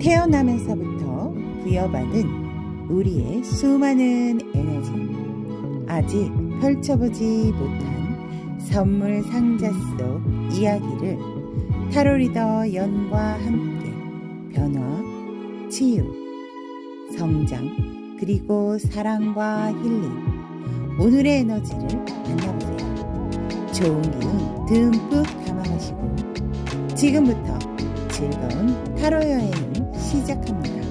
태어나면서부터 부여받은 우리의 수많은 에너지, 아직 펼쳐보지 못한 선물 상자 속 이야기를 타로 리더 연과 함께 변화, 치유, 성장, 그리고 사랑과 힐링, 오늘의 에너지를 만나보세요. 좋은 기운 듬뿍 담아가시고 지금부터 즐거운 타로 여행을 시작합니다.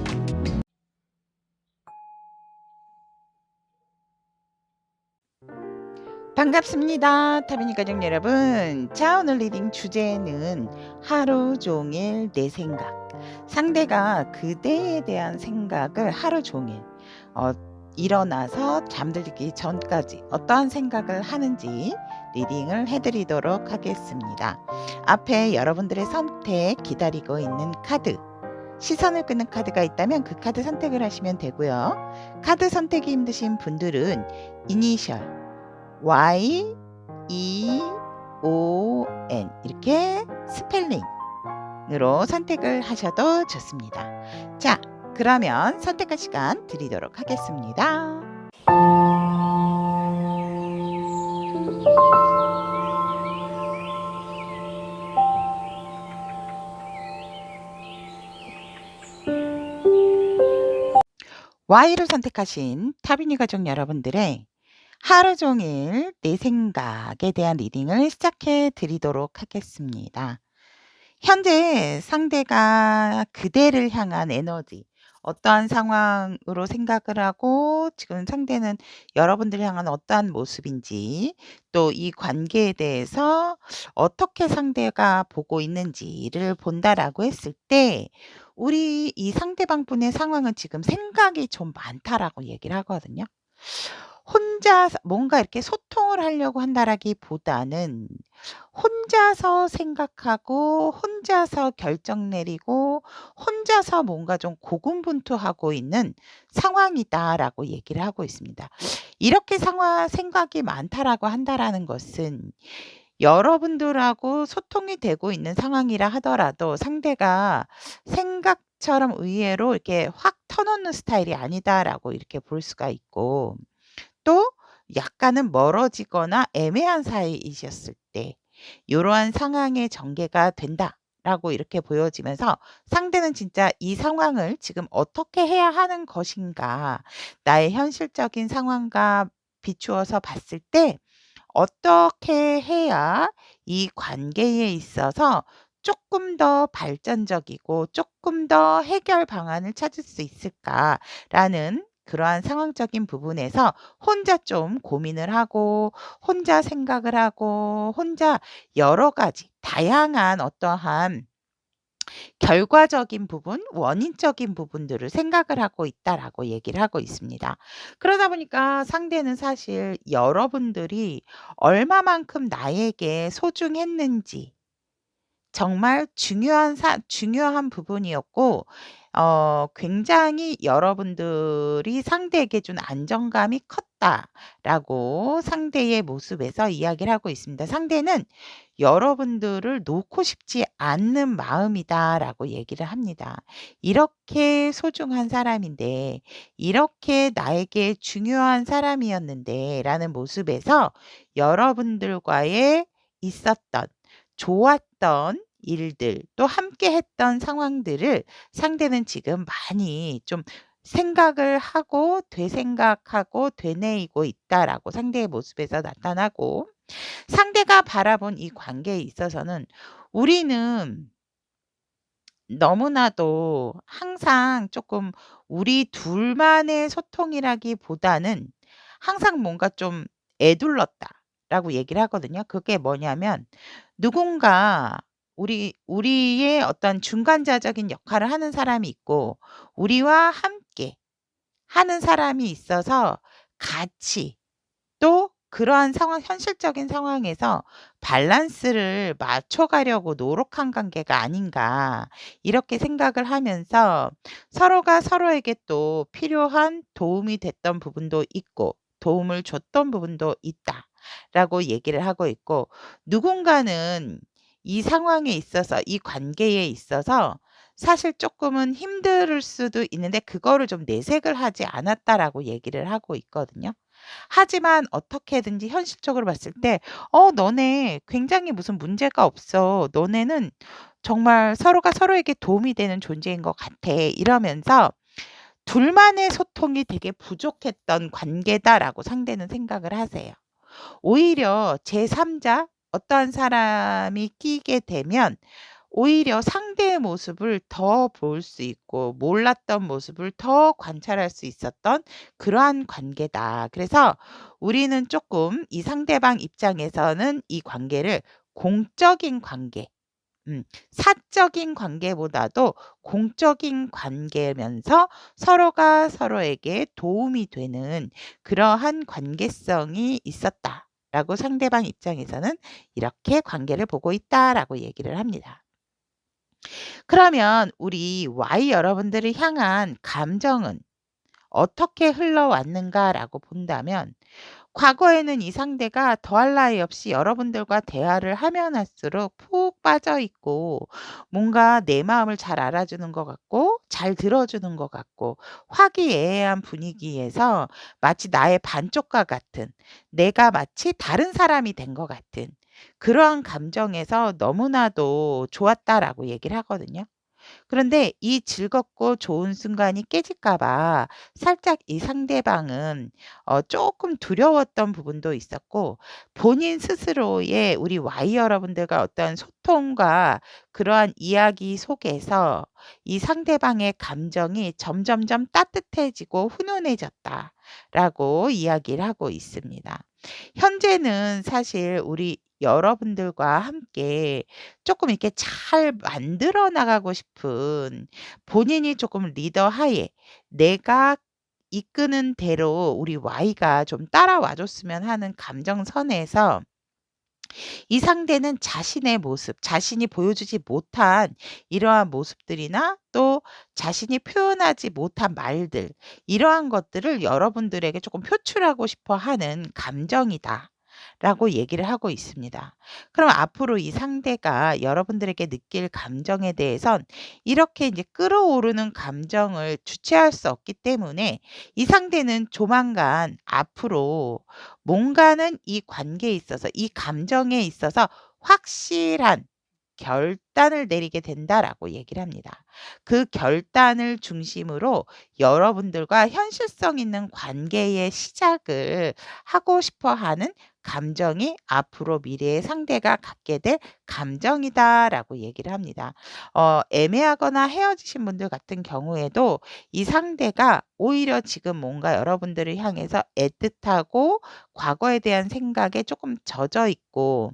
반갑습니다. 타로니 가족 여러분. 자, 오늘 리딩 주제는 하루 종일 내 생각. 상대가 그대에 대한 생각을 하루 종일 일어나서 잠들기 전까지 어떠한 생각을 하는지 리딩을 해드리도록 하겠습니다. 앞에 여러분들의 선택 기다리고 있는 카드, 시선을 끄는 카드가 있다면 그 카드 선택을 하시면 되고요. 카드 선택이 힘드신 분들은 이니셜 Y, E, O, N 이렇게 스펠링으로 선택을 하셔도 좋습니다. 자, 그러면 선택할 시간 드리도록 하겠습니다. Y를 선택하신 타비니 가족 여러분들의 하루 종일 내 생각에 대한 리딩을 시작해 드리도록 하겠습니다. 현재 상대가 그대를 향한 에너지, 어떠한 상황으로 생각을 하고 지금 상대는 여러분들을 향한 어떠한 모습인지, 또 이 관계에 대해서 어떻게 상대가 보고 있는지를 본다라고 했을 때 우리 이 상대방 분의 상황은 지금 생각이 좀 많다라고 얘기를 하거든요. 혼자 뭔가 이렇게 소통을 하려고 한다라기보다는 혼자서 생각하고 혼자서 결정 내리고 혼자서 뭔가 좀 고군분투하고 있는 상황이다라고 얘기를 하고 있습니다. 이렇게 생각이 많다라고 한다라는 것은 여러분들하고 소통이 되고 있는 상황이라 하더라도 상대가 생각처럼 의외로 이렇게 확 터놓는 스타일이 아니다라고 이렇게 볼 수가 있고, 또 약간은 멀어지거나 애매한 사이이셨을 때 이러한 상황의 전개가 된다라고 이렇게 보여지면서 상대는 진짜 이 상황을 지금 어떻게 해야 하는 것인가, 나의 현실적인 상황과 비추어서 봤을 때 어떻게 해야 이 관계에 있어서 조금 더 발전적이고 조금 더 해결 방안을 찾을 수 있을까라는 그러한 상황적인 부분에서 혼자 좀 고민을 하고 혼자 생각을 하고 혼자 여러 가지 다양한 어떠한 결과적인 부분, 원인적인 부분들을 생각을 하고 있다라고 얘기를 하고 있습니다. 그러다 보니까 상대는 사실 여러분들이 얼마만큼 나에게 소중했는지 정말 중요한 부분이었고, 굉장히 여러분들이 상대에게 준 안정감이 컸다라고 상대의 모습에서 이야기를 하고 있습니다. 상대는 여러분들을 놓고 싶지 않는 마음이다라고 얘기를 합니다. 이렇게 소중한 사람인데, 이렇게 나에게 중요한 사람이었는데라는 모습에서 여러분들과의 있었던 좋았던 일들, 또 함께 했던 상황들을 상대는 지금 많이 좀 생각을 하고 되생각하고 되뇌이고 있다라고 상대의 모습에서 나타나고, 상대가 바라본 이 관계에 있어서는 우리는 너무나도 항상 조금 우리 둘만의 소통이라기보다는 항상 뭔가 좀 에둘렀다라고 얘기를 하거든요. 그게 뭐냐면 누군가 우리의 어떤 중간자적인 역할을 하는 사람이 있고 우리와 함께 하는 사람이 있어서 같이 또 그러한 상황, 현실적인 상황에서 밸런스를 맞춰가려고 노력한 관계가 아닌가 이렇게 생각을 하면서 서로가 서로에게 또 필요한 도움이 됐던 부분도 있고 도움을 줬던 부분도 있다라고 얘기를 하고 있고, 누군가는 이 상황에 있어서 이 관계에 있어서 사실 쪼끔은 힘들 수도 있는데 그거를 좀 내색을 하지 않았다라고 얘기를 하고 있거든요. 하지만 어떻게든지 현실적으로 봤을 때 너네 굉장히 무슨 문제가 없어. 너네는 정말 서로가 서로에게 도움이 되는 존재인 것 같아." 이러면서 둘만의 소통이 되게 부족했던 관계다라고 상대는 생각을 하세요. 오히려 제3자 어떠한 사람이 끼게 되면 오히려 상대의 모습을 더 볼 수 있고 몰랐던 모습을 더 관찰할 수 있었던 그러한 관계다. 그래서 우리는 쪼끔 이 상대방 입장에서는 이 관계를 공적인 관계, 사적인 관계보다도 공적인 관계면서 서로가 서로에게 도움이 되는 그러한 관계성이 있었다라고 상대방 입장에서는 이렇게 관계를 보고 있다라고 얘기를 합니다. 그러면 우리 Y 여러분들을 향한 감정은 어떻게 흘러왔는가라고 본다면 과거에는 이 상대가 더할 나위 없이 여러분들과 대화를 하면 할수록 푹 빠져 있고 뭔가 내 마음을 잘 알아주는 것 같고 잘 들어주는 것 같고 화기애애한 분위기에서 마치 나의 반쪽과 같은 내가 마치 다른 사람이 된 것 같은 그러한 감정에서 너무나도 좋았다라고 얘기를 하거든요. 그런데 이 즐겁고 좋은 순간이 깨질까 봐 살짝 이 상대방은 쪼끔 두려웠던 부분도 있었고 본인 스스로의 우리 Y 여러분들과 어떤 소통과 그러한 이야기 속에서 이 상대방의 감정이 점점점 따뜻해지고 훈훈해졌다라고 이야기를 하고 있습니다. 현재는 사실 우리 여러분들과 함께 쪼끔 이렇게 잘 만들어 나가고 싶은 본인이 조금 리더하에 내가 이끄는 대로 우리 Y가 좀 따라와 줬으면 하는 감정선에서 이 상대는 자신의 모습, 자신이 보여주지 못한 이러한 모습들이나 또 자신이 표현하지 못한 말들 이러한 것들을 여러분들에게 조금 표출하고 싶어 하는 감정이다. 라고 얘기를 하고 있습니다. 그럼 앞으로 이 상대가 여러분들에게 느낄 감정에 대해선 이렇게 이제 끌어오르는 감정을 주체할 수 없기 때문에 이 상대는 조만간 앞으로 뭔가는 이 관계에 있어서 이 감정에 있어서 확실한 결단을 내리게 된다라고 얘기를 합니다. 그 결단을 중심으로 여러분들과 현실성 있는 관계의 시작을 하고 싶어 하는 감정이 앞으로 미래의 상대가 갖게 될 감정이다라고 얘기를 합니다. 애매하거나 헤어지신 분들 같은 경우에도 이 상대가 오히려 지금 뭔가 여러분들을 향해서 애틋하고 과거에 대한 생각에 조금 젖어 있고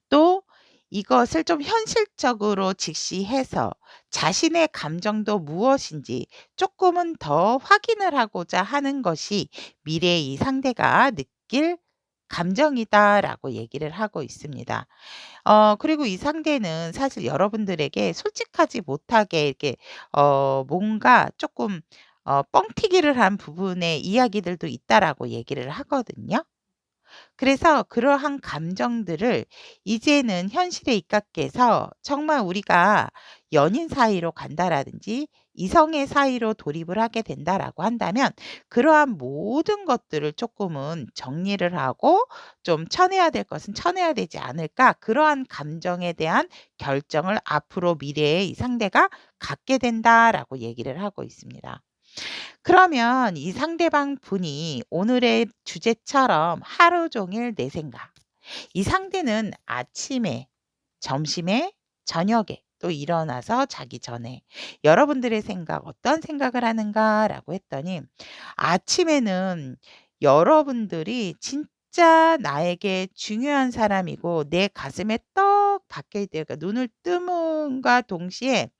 또 이것을 좀 현실적으로 직시해서 자신의 감정도 무엇인지 조금은 더 확인을 하고자 하는 것이 미래의 이 상대가 느낄 감정이다라고 얘기를 하고 있습니다. 그리고 이 상대는 사실 여러분들에게 솔직하지 못하게 이렇게 뭔가 조금 뻥튀기를 한 부분의 이야기들도 있다라고 얘기를 하거든요. 그래서 그러한 감정들을 이제는 현실에 입각해서 정말 우리가 연인 사이로 간다라든지 이성의 사이로 돌입을 하게 된다라고 한다면 그러한 모든 것들을 조금은 정리를 하고 좀 쳐내야 될 것은 쳐내야 되지 않을까 그러한 감정에 대한 결정을 앞으로 미래에 이 상대가 갖게 된다라고 얘기를 하고 있습니다. 그러면 이 상대방 분이 오늘의 주제처럼 하루 종일 내 생각. 이 상대는 아침에, 점심에, 저녁에 또 일어나서 자기 전에 여러분들의 생각 어떤 생각을 하는가라고 했더니 아침에는 여러분들이 진짜 나에게 중요한 사람이고 내 가슴에 떡 박혀 있대요. 그러니까 눈을 뜨문과 동시에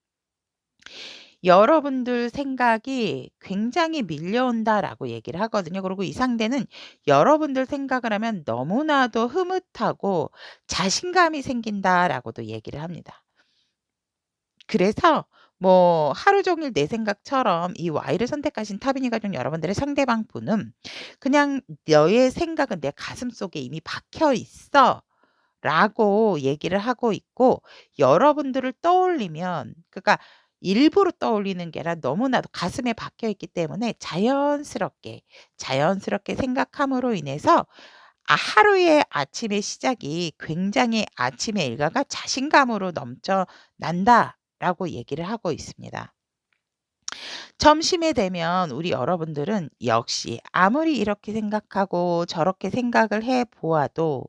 여러분들 생각이 굉장히 밀려온다라고 얘기를 하거든요. 그리고 이 상대는 여러분들 생각을 하면 너무나도 흐뭇하고 자신감이 생긴다라고도 얘기를 합니다. 그래서 뭐 하루 종일 내 생각처럼 이 Y를 선택하신 타빈이 가족 여러분들의 상대방 분은 그냥 "너의 생각은 내 가슴속에 이미 박혀 있어." 라고 얘기를 하고 있고 여러분들을 떠올리면 그러니까 일부러 떠올리는 게 아니라 너무나도 가슴에 박혀 있기 때문에 자연스럽게 생각함으로 인해서 하루의 아침의 시작이 굉장히 아침의 일과가 자신감으로 넘쳐난다라고 얘기를 하고 있습니다. 점심에 되면 우리 여러분들은 역시 아무리 이렇게 생각하고 저렇게 생각을 해 보아도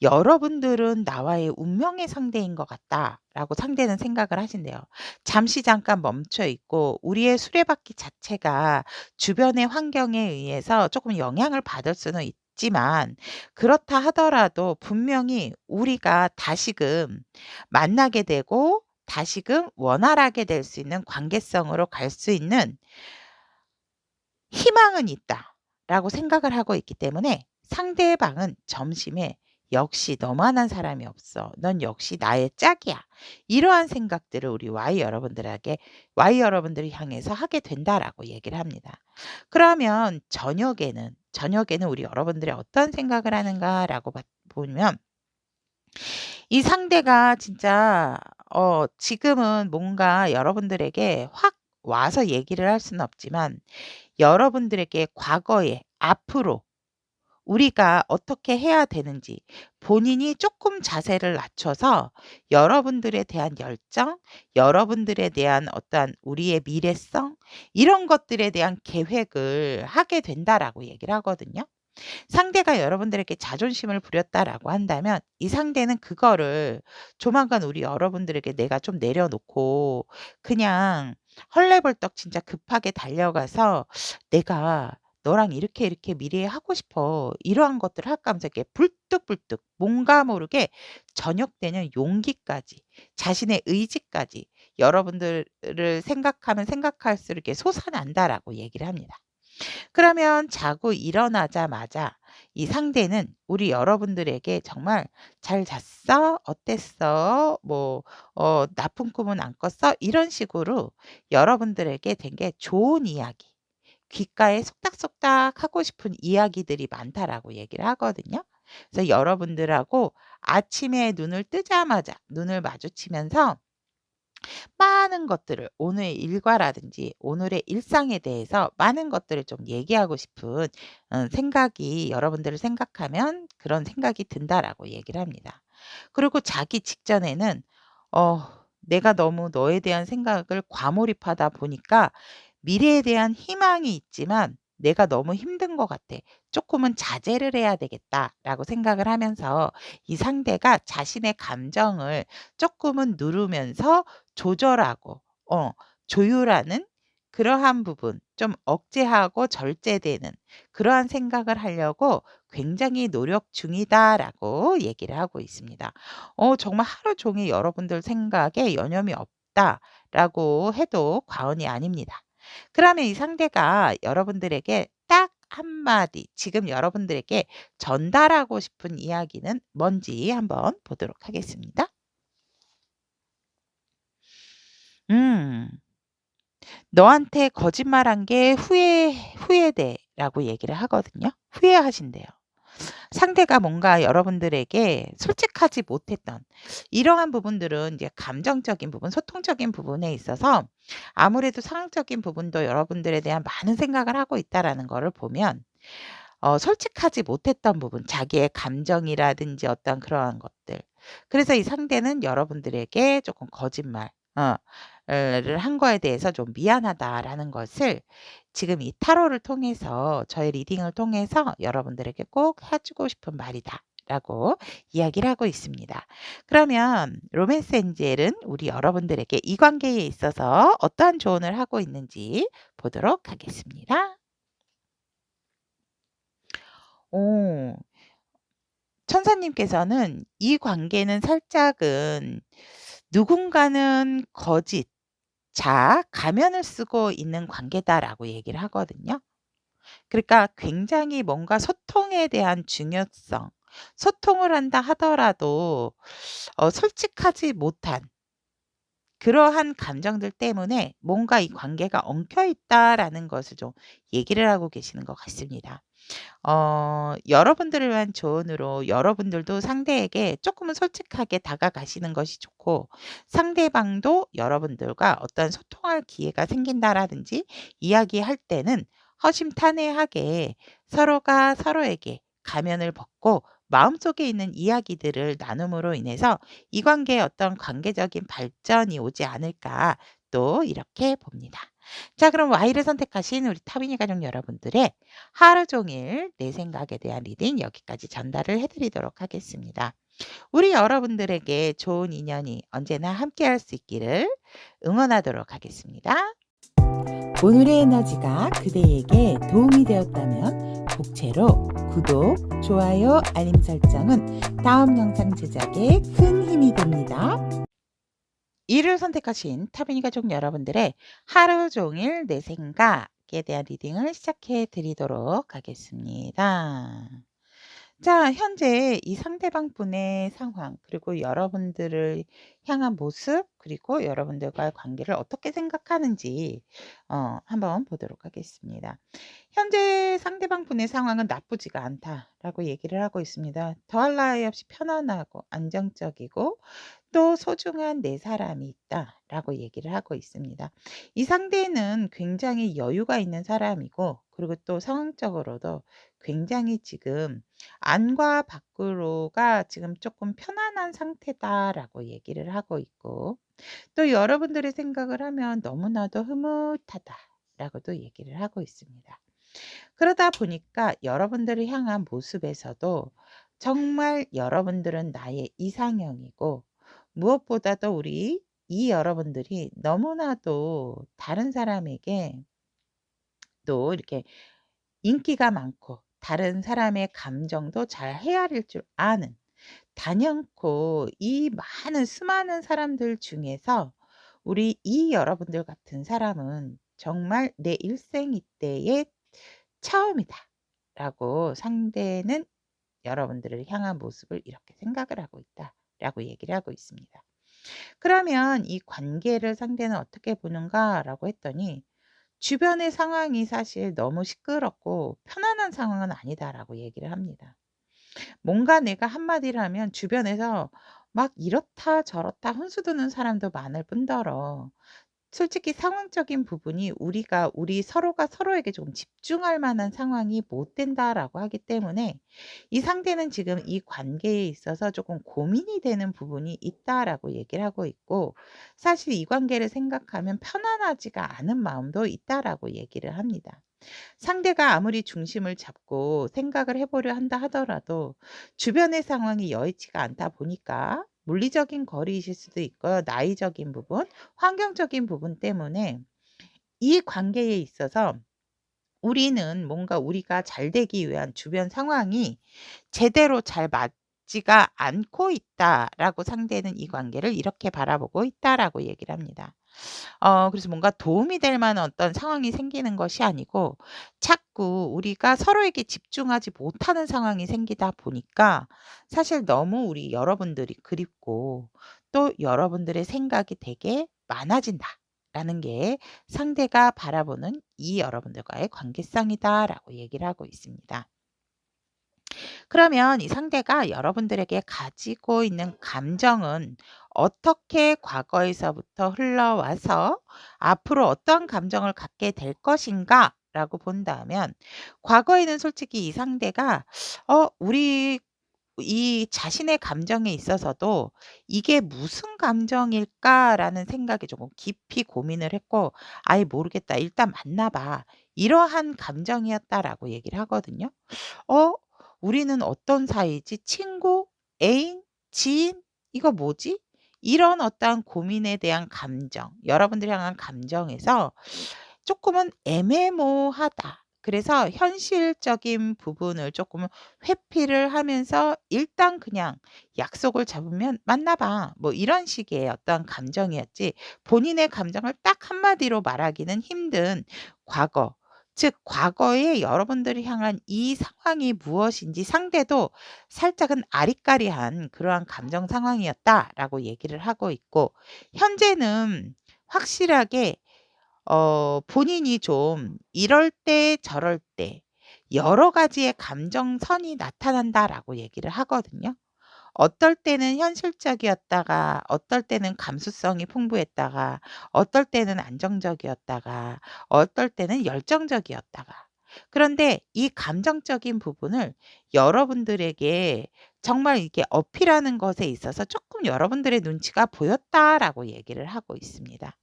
'여러분들은 나와의 운명의 상대인 것 같다.'라고 상대는 생각을 하신대요. 잠시 잠깐 멈춰 있고 우리의 수레바퀴 자체가 주변의 환경에 의해서 조금 영향을 받을 수는 있지만 그렇다 하더라도 분명히 우리가 다시금 만나게 되고 다시금 원활하게 될 수 있는 관계성으로 갈 수 있는 희망은 있다라고 생각을 하고 있기 때문에 상대방은 점심에 '역시 너만한 사람이 없어. 넌 역시 나의 짝이야.' 이러한 생각들을 우리 Y 여러분들을 향해서 하게 된다라고 얘기를 합니다. 그러면 저녁에는 우리 여러분들이 어떤 생각을 하는가라고 보면 이 상대가 진짜 지금은 뭔가 여러분들에게 확 와서 얘기를 할 수는 없지만 여러분들에게 과거에 앞으로 우리가 어떻게 해야 되는지 본인이 조금 자세를 낮춰서 여러분들에 대한 열정, 여러분들에 대한 어떠한 우리의 미래성 이런 것들에 대한 계획을 하게 된다라고 얘기를 하거든요. 상대가 여러분들에게 자존심을 부렸다라고 한다면 이 상대는 그거를 조만간 우리 여러분들에게 내가 좀 내려놓고 그냥 헐레벌떡 진짜 급하게 달려가서 "내가 너랑 이렇게 이렇게 미래에 하고 싶어." 이러한 것들을 할까 하면서 이렇게 불뚝불뚝 뭔가 모르게 저녁되는 용기까지 자신의 의지까지 여러분들을 생각하면 생각할수록 이렇게 솟아난다라고 얘기를 합니다. 그러면 자고 일어나자마자 이 상대는 우리 여러분들에게 정말 "잘 잤어? 어땠어? 뭐 나쁜 꿈은 안 꿨어?" 이런 식으로 여러분들에게 되게 좋은 이야기, 귓가에 속닥속닥 하고 싶은 이야기들이 많다라고 얘기를 하거든요. 그래서 여러분들하고 아침에 눈을 뜨자마자 눈을 마주치면서 많은 것들을 오늘의 일과라든지 오늘의 일상에 대해서 많은 것들을 좀 얘기하고 싶은 생각이 여러분들을 생각하면 그런 생각이 든다라고 얘기를 합니다. 그리고 자기 직전에는 어 내가 너무 너에 대한 생각을 과몰입하다 보니까 미래에 대한 희망이 있지만 '내가 너무 힘든 것 같아. 조금은 자제를 해야 되겠다.'라고 생각을 하면서 이 상대가 자신의 감정을 조금은 누르면서 조절하고 조율하는 그러한 부분 좀 억제하고 절제되는 그러한 생각을 하려고 "굉장히 노력 중이다."라고 얘기를 하고 있습니다. 정말 하루 종일 여러분들 생각에 여념이 없다라고 해도 과언이 아닙니다. 그러면 이 상대가 여러분들에게 딱 한마디 지금 여러분들에게 전달하고 싶은 이야기는 뭔지 한번 보도록 하겠습니다. 음. "너한테 거짓말한 게 후회돼."라고 얘기를 하거든요. 후회하신대요. 상대가 뭔가 여러분들에게 솔직하지 못했던 이러한 부분들은 이제 감정적인 부분, 소통적인 부분에 있어서 아무래도 상황적인 부분도 여러분들에 대한 많은 생각을 하고 있다라는 거를 보면 솔직하지 못했던 부분, 자기의 감정이라든지 어떤 그러한 것들. 그래서 이 상대는 여러분들에게 조금 거짓말 를 한 거에 대해서 좀 "미안하다."라는 것을 지금 이 타로를 통해서 저의 리딩을 통해서 여러분들에게 꼭 해 주고 싶은 말이다라고 이야기를 하고 있습니다. 그러면 로맨스 엔젤은 우리 여러분들에게 이 관계에 있어서 어떠한 조언을 하고 있는지 보도록 하겠습니다. 오. 천사님께서는 "이 관계는 살짝은 누군가는 거짓 가면을 쓰고 있는 관계다."라고 얘기를 하거든요. 그러니까 굉장히 뭔가 소통에 대한 중요성, 소통을 한다 하더라도 솔직하지 못한 그러한 감정들 때문에 뭔가 이 관계가 엉켜 있다라는 것을 좀 얘기를 하고 계시는 것 같습니다. 여러분들을 위한 조언으로 여러분들도 상대에게 조금은 솔직하게 다가가시는 것이 좋고, 상대방도 여러분들과 어떤 소통할 기회가 생긴다라든지 이야기할 때는 허심탄회하게 서로가 서로에게 가면을 벗고 마음속에 있는 이야기들을 나눔으로 인해서 이 관계에 어떤 관계적인 발전이 오지 않을까, 또 이렇게 봅니다. 자, 그럼 Y를 선택하신 우리 타비니 가족 여러분들의 하루 종일 내 생각에 대한 리딩 여기까지 전달을 해 드리도록 하겠습니다. 우리 여러분들에게 좋은 인연이 언제나 함께할 수 있기를 응원하도록 하겠습니다. 오늘의 에너지가 그대에게 도움이 되었다면 복채로 구독, 좋아요, 알림 설정은 다음 영상 제작에 큰 힘이 됩니다. 이를 선택하신 타비니 가족 여러분들의 하루 종일 내 생각에 대한 리딩을 시작해 드리도록 하겠습니다. 자, 현재 이 상대방 분의 상황, 그리고 여러분들을 향한 모습, 그리고 여러분들과의 관계를 어떻게 생각하는지 한번 보도록 하겠습니다. 현재 상대방 분의 상황은 나쁘지가 않다라고 얘기를 하고 있습니다. 더할 나위 없이 편안하고 안정적이고 또 소중한 내 사람이 있다라고 얘기를 하고 있습니다. 이 상대는 굉장히 여유가 있는 사람이고, 그리고 또 상황적으로도 굉장히 지금 안과 밖으로가 지금 조금 편안한 상태다라고 얘기를 하고 있고, 또 여러분들의 생각을 하면 너무나도 흐뭇하다라고도 얘기를 하고 있습니다. 그러다 보니까 여러분들을 향한 모습에서도 정말 여러분들은 나의 이상형이고, 무엇보다도 우리 이 여러분들이 너무나도 다른 사람에게 또 이렇게 인기가 많고 다른 사람의 감정도 잘 헤아릴 줄 아는, 단연코 이 많은 수많은 사람들 중에서 우리 이 여러분들 같은 사람은 정말 내 일생 이때의 처음이다라고 상대는 여러분들을 향한 모습을 이렇게 생각을 하고 있다라고 얘기를 하고 있습니다. 그러면 이 관계를 상대는 어떻게 보는가라고 했더니, 주변의 상황이 사실 너무 시끄럽고 편안한 상황은 아니다라고 얘기를 합니다. 뭔가 내가 한마디를 하면 주변에서 막 이렇다 저렇다 훈수두는 사람도 많을 뿐더러, 솔직히 상황적인 부분이 우리 서로가 서로에게 좀 집중할 만한 상황이 못 된다라고 하기 때문에 이 상대는 지금 이 관계에 있어서 조금 고민이 되는 부분이 있다라고 얘기를 하고 있고, 사실 이 관계를 생각하면 편안하지가 않은 마음도 있다라고 얘기를 합니다. 상대가 아무리 중심을 잡고 생각을 해보려 한다 하더라도 주변의 상황이 여의치가 않다 보니까, 물리적인 거리이실 수도 있고요. 나이적인 부분, 환경적인 부분 때문에 이 관계에 있어서 우리는 뭔가 우리가 잘 되기 위한 주변 상황이 제대로 잘 맞지가 않고 있다라고 상대는 이 관계를 이렇게 바라보고 있다라고 얘기를 합니다. 그래서 뭔가 도움이 될 만한 어떤 상황이 생기는 것이 아니고, 자꾸 우리가 서로에게 집중하지 못하는 상황이 생기다 보니까 사실 너무 우리 여러분들이 그립고, 또 여러분들의 생각이 되게 많아진다라는 게 상대가 바라보는 이 여러분들과의 관계성이다라고 얘기를 하고 있습니다. 그러면 이 상대가 여러분들에게 가지고 있는 감정은 어떻게 과거에서부터 흘러와서 앞으로 어떤 감정을 갖게 될 것인가? 라고 본다면, 과거에는 솔직히 이 상대가 우리 이 자신의 감정에 있어서도 '이게 무슨 감정일까?'라는 생각에 조금 깊이 고민을 했고, '아예 모르겠다. 일단 만나 봐.' 이러한 감정이었다라고 얘기를 하거든요. 어 우리는 어떤 사이지? 친구? 애인? 지인? 이거 뭐지? 이런 어떠한 고민에 대한 감정, 여러분들이 향한 감정에서 조금은 애매모호하다. 그래서 현실적인 부분을 조금 회피를 하면서 일단 그냥 약속을 잡으면 "만나 봐." 뭐 이런 식의 어떤 감정이었지, 본인의 감정을 딱 한마디로 말하기는 힘든 과거, 즉 과거에 여러분들이 향한 이 상황이 무엇인지 상대도 살짝은 아리까리한 그러한 감정 상황이었다라고 얘기를 하고 있고, 현재는 확실하게 본인이 좀 이럴 때 저럴 때 여러 가지의 감정선이 나타난다라고 얘기를 하거든요. 어떨 때는 현실적이었다가 어떨 때는 감수성이 풍부했다가 어떨 때는 안정적이었다가 어떨 때는 열정적이었다가. 그런데 이 감정적인 부분을 여러분들에게 정말 이게 어필하는 것에 있어서 조금 여러분들의 눈치가 보였다라고 얘기를 하고 있습니다.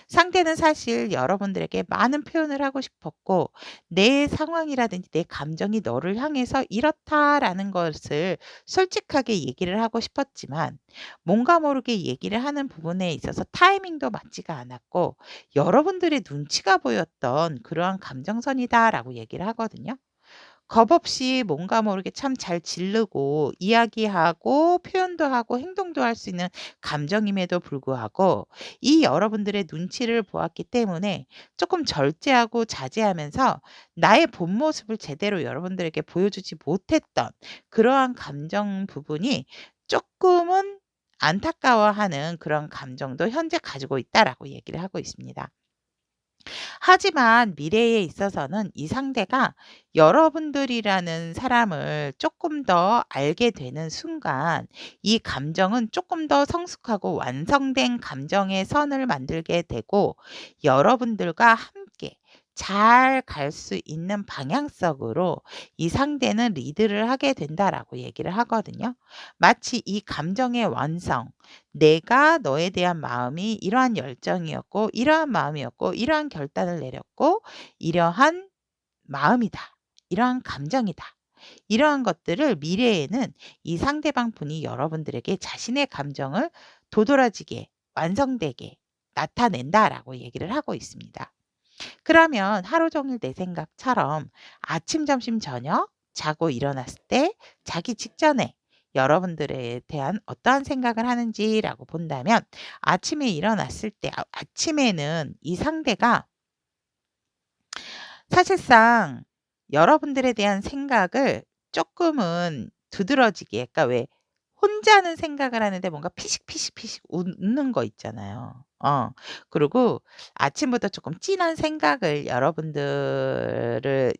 상대는 사실 여러분들에게 많은 표현을 하고 싶었고 내 상황이라든지 내 감정이 너를 향해서 이렇다라는 것을 솔직하게 얘기를 하고 싶었지만 뭔가 모르게 얘기를 하는 부분에 있어서 타이밍도 맞지가 않았고 여러분들의 눈치가 보였던 그러한 감정선이다라고 얘기를 하거든요. 겁없이 뭔가 모르게 참 잘 지르고 이야기하고 표현도 하고 행동도 할 수 있는 감정임에도 불구하고 이 여러분들의 눈치를 보았기 때문에 조금 절제하고 자제하면서 나의 본 모습을 제대로 여러분들에게 보여주지 못했던 그러한 감정 부분이 조금은 안타까워하는 그런 감정도 현재 가지고 있다라고 얘기를 하고 있습니다. 하지만 미래에 있어서는 이 상대가 여러분들이라는 사람을 조금 더 알게 되는 순간 이 감정은 조금 더 성숙하고 완성된 감정의 선을 만들게 되고 여러분들과 함께 잘 갈 수 있는 방향성으로 이 상대는 리드를 하게 된다라고 얘기를 하거든요. 마치 이 감정의 완성, 내가 너에 대한 마음이 이러한 열정이었고 이러한 마음이었고 이러한 결단을 내렸고 이러한 마음이다. 이러한 감정이다. 이러한 것들을 미래에는 이 상대방 분이 여러분들에게 자신의 감정을 도드라지게 완성되게 나타낸다라고 얘기를 하고 있습니다. 그러면 하루 종일 내 생각처럼 아침, 점심, 저녁 자고 일어났을 때 자기 직전에 여러분들에 대한 어떠한 생각을 하는지라고 본다면 아침에 일어났을 때 아침에는 이 상대가 사실상 여러분들에 대한 생각을 쪼끔은 두드러지게 그러니까 왜 혼자는 생각을 하는데 뭔가 피식피식피식 웃는 거 있잖아요. 그리고 아침부터 쪼끔 진한 생각을 여러분들의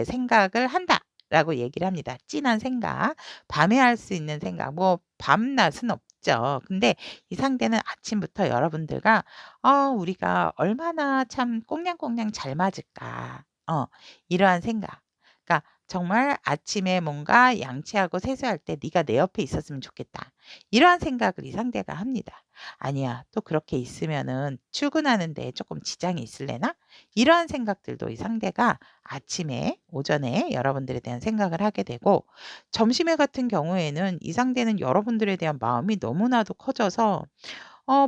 생각을 한다라고 얘기를 합니다. 진한 생각. 밤에 할 수 있는 생각 뭐 밤낮은 없죠. 근데 이 상대는 아침부터 여러분들과 우리가 얼마나 참 꽁냥꽁냥 잘 맞을까.' 이러한 생각. 그러니까 정말 아침에 뭔가 양치하고 세수할 때 '네가 내 옆에 있었으면 좋겠다.' 이러한 생각을 이 상대가 합니다. '아니야. 또 그렇게 있으면은 출근하는 데 쪼끔 지장이 있을래나?' 이러한 생각들도 이 상대가 아침에 오전에 여러분들에 대한 생각을 하게 되고 점심에 같은 경우에는 이 상대는 여러분들에 대한 마음이 너무나도 커져서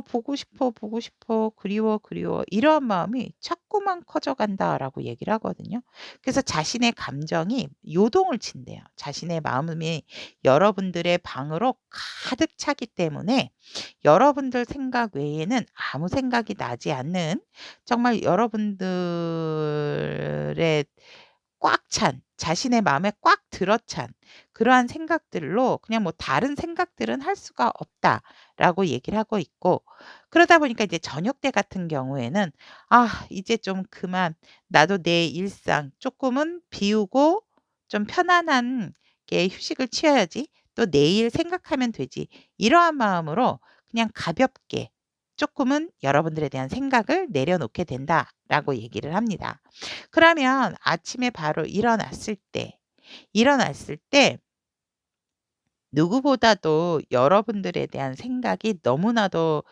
보고 싶어, 보고 싶어. 그리워, 그리워." 이러한 마음이 자꾸만 커져간다라고 얘기를 하거든요. 그래서 자신의 감정이 요동을 친대요. 자신의 마음이 여러분들의 방으로 가득 차기 때문에 여러분들 생각 외에는 아무 생각이 나지 않는 정말 여러분들의 꽉 찬 자신의 마음에 꽉 들어찬 그러한 생각들로 그냥 뭐 "다른 생각들은 할 수가 없다."라고 얘기를 하고 있고 그러다 보니까 이제 저녁 때 같은 경우에는 '아 이제 좀 그만 나도 내 일상 쪼끔은 비우고 좀 편안한 게 휴식을 취해야지. 또 내일 생각하면 되지.' 이러한 마음으로 그냥 가볍게 쪼끔은 여러분들에 대한 생각을 내려놓게 된다라고 얘기를 합니다. 그러면 아침에 바로 일어났을 때 누구보다도 여러분들에 대한 생각이 너무나도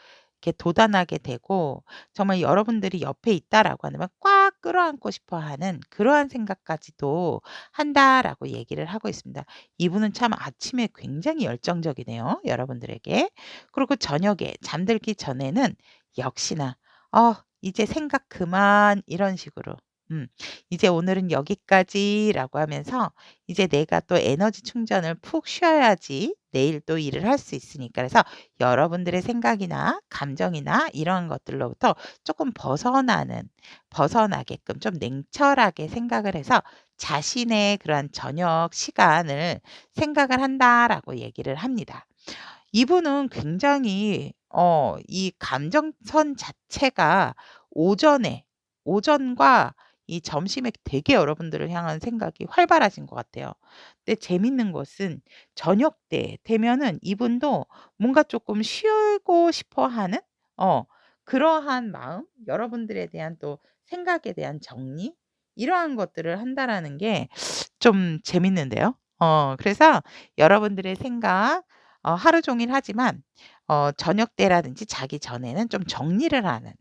이렇게 돋아나게 되고 정말 여러분들이 옆에 있다라고 한다면 꽉 끌어안고 싶어 하는 그러한 생각까지도 한다라고 얘기를 하고 있습니다. 이분은 참 아침에 굉장히 열정적이네요, 여러분들에게. 그리고 저녁에 잠들기 전에는 역시나 이제 생각 그만." 이런 식으로. "이제 오늘은 여기까지."라고 하면서 이제 내가 또 에너지 충전을 푹 쉬어야지 내일 또 일을 할 수 있으니까. 그래서 여러분들의 생각이나 감정이나 이런 것들로부터 조금 벗어나게끔 좀 냉철하게 생각을 해서 자신의 그러한 저녁 시간을 생각을 한다라고 얘기를 합니다. 이분은 굉장히 이 감정선 자체가 오전에 오전과 이 점심에 되게 여러분들을 향한 생각이 활발하신 것 같아요. 근데 재밌는 것은 저녁 때 되면은 이분도 뭔가 조금 쉬고 싶어 하는 어 그러한 마음, 여러분들에 대한 또 생각에 대한 정리 이러한 것들을 한다라는 게 좀 재밌는데요. 그래서 여러분들의 생각 하루 종일 하지만 저녁 때라든지 자기 전에는 좀 정리를 하는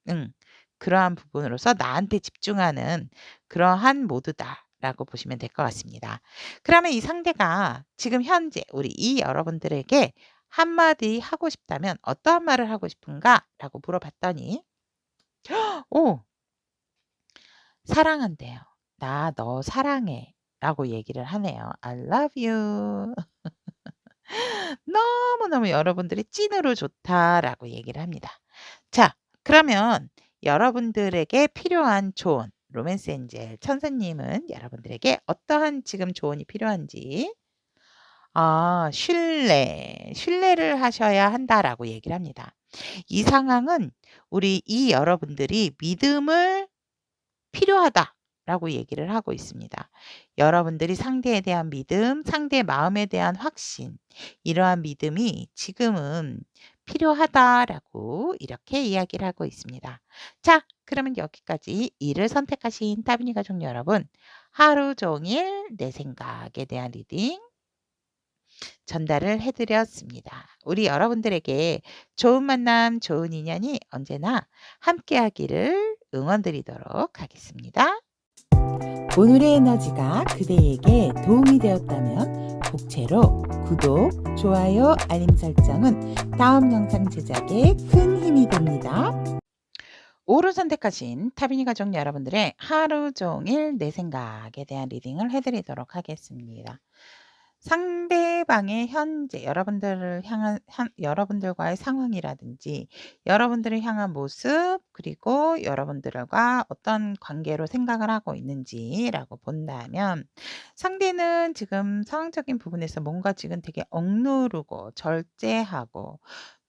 음 그러한 부분으로서 나한테 집중하는 그러한 모드다라고 보시면 될 것 같습니다. 그러면 이 상대가 지금 현재 우리 이 여러분들에게 한마디 하고 싶다면 "어떠한 말을 하고 싶은가?"라고 물어봤더니 오 사랑한대요. "나 너 사랑해."라고 얘기를 하네요. "I love you." 너무너무 여러분들이 "찐으로 좋다."라고 얘기를 합니다. 자 그러면 여러분들에게 필요한 조언 로맨스 엔젤 천사님은 여러분들에게 어떠한 지금 조언이 필요한지 "신뢰를 하셔야 한다."라고 얘기를 합니다. 이 상황은 우리 이 여러분들이 믿음을 필요하다라고 얘기를 하고 있습니다. 여러분들이 상대에 대한 믿음, 상대의 마음에 대한 확신, 이러한 믿음이 지금은 필요하다라고 이렇게 이야기를 하고 있습니다. 자, 그러면 여기까지 이를 선택하신 따비니 가족 여러분, 하루 종일 내 생각에 대한 리딩 전달을 해드렸습니다. 우리 여러분들에게 좋은 만남, 좋은 인연이 언제나 함께하기를 응원드리도록 하겠습니다. 오늘의 에너지가 그대에게 도움이 되었다면 복채로 구독, 좋아요, 알림 설정은 다음 영상 제작에 큰 힘이 됩니다. 오로 선택하신 타비니 가족 여러분들의 하루 종일 내 생각에 대한 리딩을 해드리도록 하겠습니다. 상대방의 현재 여러분들을 향한 여러분들과의 상황이라든지 여러분들을 향한 모습 그리고 여러분들과 어떤 관계로 생각을 하고 있는지라고 본다면 상대는 지금 상황적인 부분에서 뭔가 지금 되게 억누르고 절제하고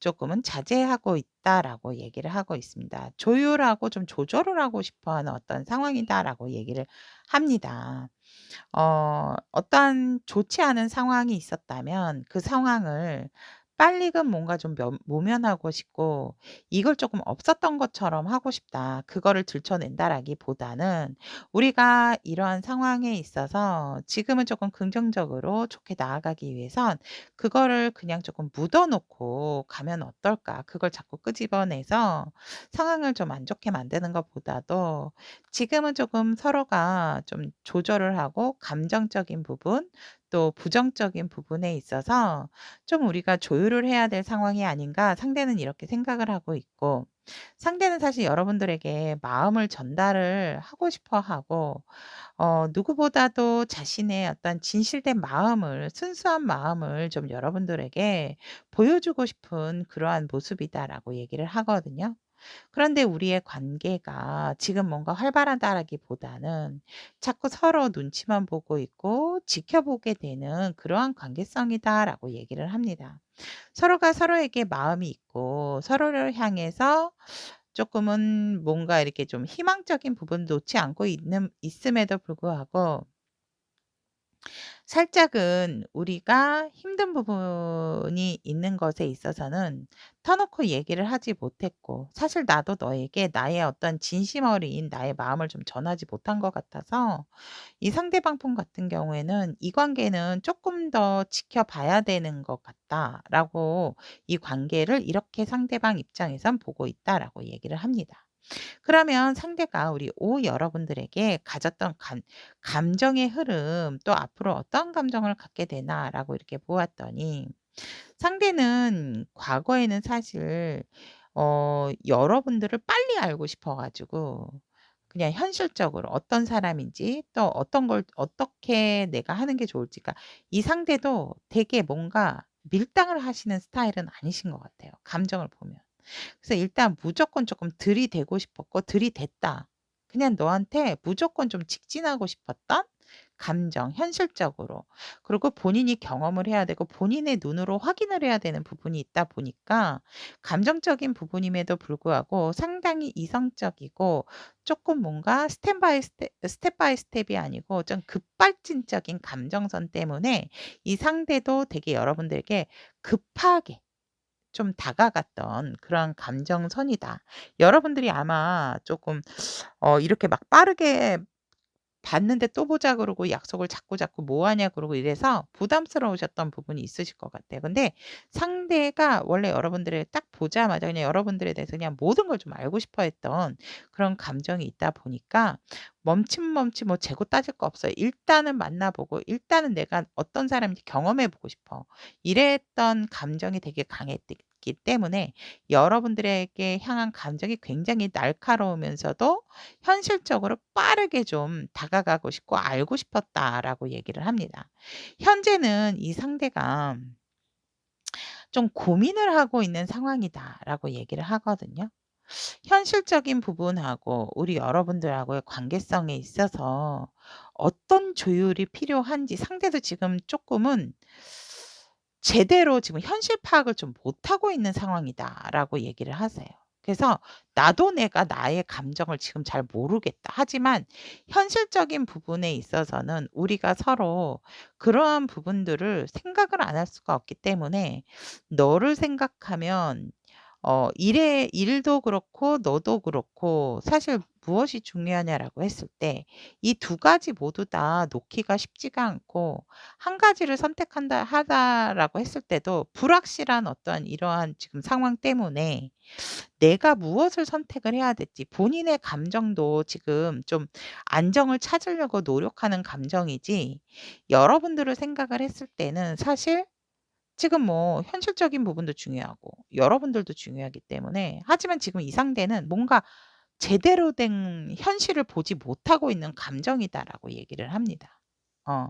조금은 자제하고 있다라고 얘기를 하고 있습니다. 조율하고 좀 조절을 하고 싶어 하는 어떤 상황이다라고 얘기를 합니다. 어떠한 좋지 않은 상황이 있었다면 그 상황을 빨리금 뭔가 좀 모면하고 싶고 '이걸 조금 없었던 것처럼 하고 싶다.' 그거를 들춰낸다라기보다는 우리가 이러한 상황에 있어서 지금은 조금 긍정적으로 좋게 나아가기 위해선 '그거를 그냥 조금 묻어 놓고 가면 어떨까?' 그걸 자꾸 끄집어내서 상황을 좀 안 좋게 만드는 것보다도 지금은 조금 서로가 좀 조절을 하고 감정적인 부분 또 부정적인 부분에 있어서 좀 우리가 조율을 해야 될 상황이 아닌가 상대는 이렇게 생각을 하고 있고 상대는 사실 여러분들에게 마음을 전달을 하고 싶어 하고 누구보다도 자신의 어떤 진실된 마음을 순수한 마음을 좀 여러분들에게 보여주고 싶은 그러한 모습이다라고 얘기를 하거든요. 그런데 우리의 관계가 지금 뭔가 활발하다라기보다는 자꾸 서로 눈치만 보고 있고 지켜보게 되는 그러한 관계성이다라고 얘기를 합니다. 서로가 서로에게 마음이 있고 서로를 향해서 조금은 뭔가 이렇게 좀 희망적인 부분 놓지 않고 있음에도 불구하고 살짝은 우리가 힘든 부분이 있는 것에 있어서는 터놓고 얘기를 하지 못했고 사실 나도 너에게 나의 어떤 진심 어린 나의 마음을 좀 전하지 못한 것 같아서 이 상대방 분 같은 경우에는 '이 관계는 조금 더 지켜봐야 되는 것 같다.'라고 이 관계를 이렇게 상대방 입장에선 보고 있다라고 얘기를 합니다. 그러면 상대가 우리 여러분들에게 가졌던 감정의 흐름 또 앞으로 어떤 감정을 갖게 되나라고 이렇게 보았더니 상대는 과거에는 사실 여러분들을 빨리 알고 싶어 가지고 그냥 현실적으로 어떤 사람인지 또 어떤 걸 어떻게 내가 하는 게 좋을지 그러니까 이 상대도 되게 뭔가 밀당을 하시는 스타일은 아니신 것 같아요, 감정을 보면. 그래서 일단 무조건 조금 들이대고 싶었고 들이댔다. 그냥 너한테 무조건 좀 직진하고 싶었던 감정, 현실적으로. 그리고 본인이 경험을 해야 되고 본인의 눈으로 확인을 해야 되는 부분이 있다 보니까 감정적인 부분임에도 불구하고 상당히 이성적이고 조금 뭔가 스텝 바이 스텝이 아니고 좀 급발진적인 감정선 때문에 이 상대도 되게 여러분들에게 급하게 좀 다가갔던 그런 감정선이다. 여러분들이 아마 조금 이렇게 막 빠르게 봤는데 또 보자 그러고 약속을 자꾸 뭐 하냐 그러고 이래서 부담스러우셨던 부분이 있으실 것 같아요. 근데 상대가 원래 여러분들을 딱 보자마자 그냥 여러분들에 대해서 그냥 모든 걸 좀 알고 싶어 했던 그런 감정이 있다 보니까 멈칫멈칫 뭐 재고 따질 거 없어요. 일단은 만나 보고 일단은 내가 어떤 사람인지 경험해 보고 싶어. 이랬던 감정이 되게 강했기 때문에 여러분들에게 향한 감정이 굉장히 날카로우면서도 현실적으로 빠르게 좀 다가가고 싶고 알고 싶었다라고 얘기를 합니다. 현재는 이 상대가 좀 고민을 하고 있는 상황이다라고 얘기를 하거든요. 현실적인 부분하고 우리 여러분들하고의 관계성에 있어서 어떤 조율이 필요한지 상대도 지금 조금은 제대로 지금 현실 파악을 좀 못하고 있는 상황이다라고 얘기를 하세요. 그래서 나도 내가 나의 감정을 지금 잘 모르겠다. 하지만 현실적인 부분에 있어서는 우리가 서로 그러한 부분들을 생각을 안 할 수가 없기 때문에 너를 생각하면 일도 그렇고 너도 그렇고 사실 무엇이 중요하냐라고 했을 때 이 두 가지 모두 다 놓기가 쉽지가 않고 한 가지를 선택한다 하다라고 했을 때도 불확실한 어떠한 이러한 지금 상황 때문에 내가 무엇을 선택을 해야 될지 본인의 감정도 지금 좀 안정을 찾으려고 노력하는 감정이지 여러분들을 생각을 했을 때는 사실 지금 뭐 현실적인 부분도 중요하고 여러분들도 중요하기 때문에 하지만 지금 이 상대는 뭔가 제대로 된 현실을 보지 못하고 있는 감정이다라고 얘기를 합니다. 어.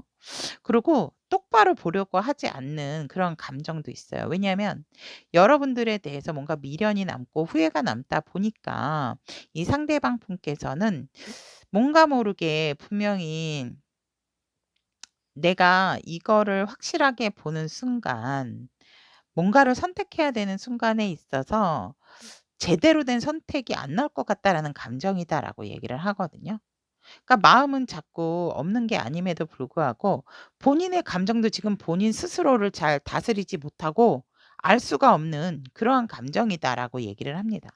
그리고 똑바로 보려고 하지 않는 그런 감정도 있어요. 왜냐하면 여러분들에 대해서 뭔가 미련이 남고 후회가 남다 보니까 이 상대방 분께서는 뭔가 모르게 분명히 내가 이거를 확실하게 보는 순간 뭔가를 선택해야 되는 순간에 있어서 '제대로 된 선택이 안 나올 것 같다.'라는 감정이다라고 얘기를 하거든요. 그러니까 마음은 자꾸 없는 게 아님에도 불구하고 본인의 감정도 지금 본인 스스로를 잘 다스리지 못하고 알 수가 없는 그러한 감정이다라고 얘기를 합니다.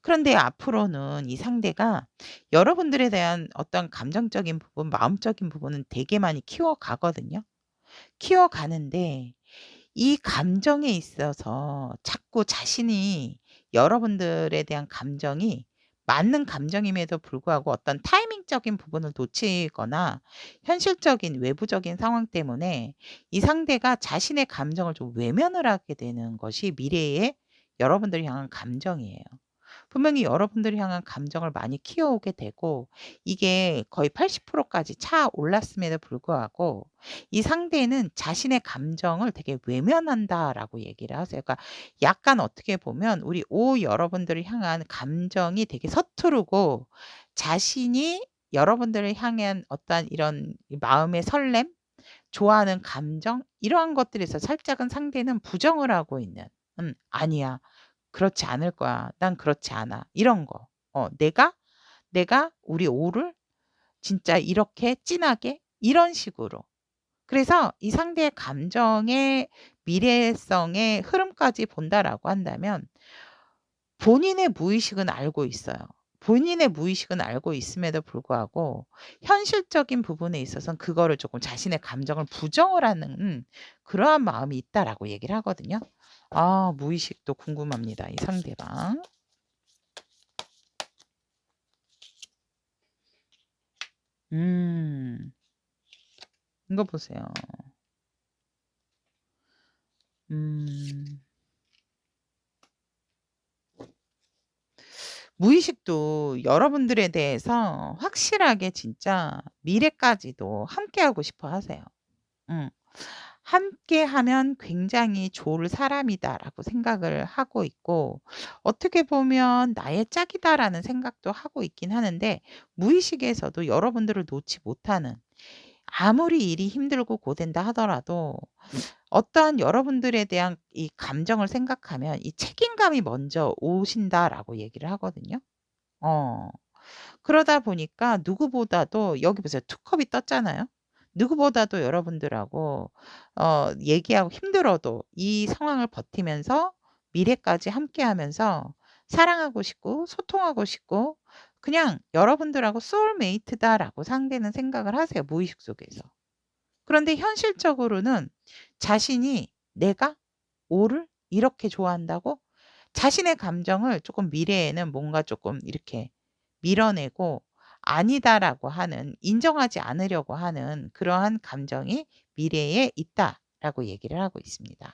그런데 앞으로는 이 상대가 여러분들에 대한 어떤 감정적인 부분, 마음적인 부분은 되게 많이 키워가거든요. 키워가는데 이 감정에 있어서 자꾸 자신이 여러분들에 대한 감정이 맞는 감정임에도 불구하고 어떤 타이밍적인 부분을 놓치거나 현실적인 외부적인 상황 때문에 이 상대가 자신의 감정을 좀 외면을 하게 되는 것이 미래의 여러분들을 향한 감정이에요. 분명히 여러분들을 향한 감정을 많이 키워오게 되고 이게 거의 80% 까지 차올랐음에도 불구하고 이 상대는 자신의 감정을 되게 외면한다라고 얘기를 하세요. 그러니까 약간 어떻게 보면 우리 여러분들을 향한 감정이 되게 서투르고 자신이 여러분들을 향한 어떤 이런 이 마음의 설렘, 좋아하는 감정 이러한 것들에서 살짝은 상대는 부정을 하고 있는 "아니야. 그렇지 않을 거야. 난 그렇지 않아." 이런 거. 내가 우리 를 진짜 이렇게 진하게 이런 식으로. 그래서 이 상대의 감정의 미래성의 흐름까지 본다라고 한다면 본인의 무의식은 알고 있어요. 본인의 무의식은 알고 있음에도 불구하고 현실적인 부분에 있어서는 그거를 조금 자신의 감정을 부정을 하는 그러한 마음이 있다라고 얘기를 하거든요. 아 무의식도 궁금합니다, 이 상대방. 음. 이거 보세요. 음. 무의식도 여러분들에 대해서 확실하게 진짜 미래까지도 함께하고 싶어 하세요. 음. '함께하면 굉장히 좋을 사람이다.'라고 생각을 하고 있고 어떻게 보면 '나의 짝이다.'라는 생각도 하고 있긴 하는데 무의식에서도 여러분들을 놓지 못하는 아무리 일이 힘들고 고된다 하더라도 어떠한 여러분들에 대한 이 감정을 생각하면 이 책임감이 먼저 오신다라고 얘기를 하거든요. 어. 그러다 보니까 누구보다도 여기 보세요. 투 컵이 떴잖아요. 누구보다도 여러분들하고 얘기하고 힘들어도 이 상황을 버티면서 미래까지 함께하면서 사랑하고 싶고 소통하고 싶고 그냥 여러분들하고 소울메이트다라고 상대는 생각을 하세요, 무의식 속에서. 그런데 현실적으로는 자신이 '내가 오를 이렇게 좋아한다고?' 자신의 감정을 쪼끔 미래에는 뭔가 쪼끔 이렇게 밀어내고 '아니다.'라고 하는 인정하지 않으려고 하는 그러한 감정이 미래에 있다라고 얘기를 하고 있습니다.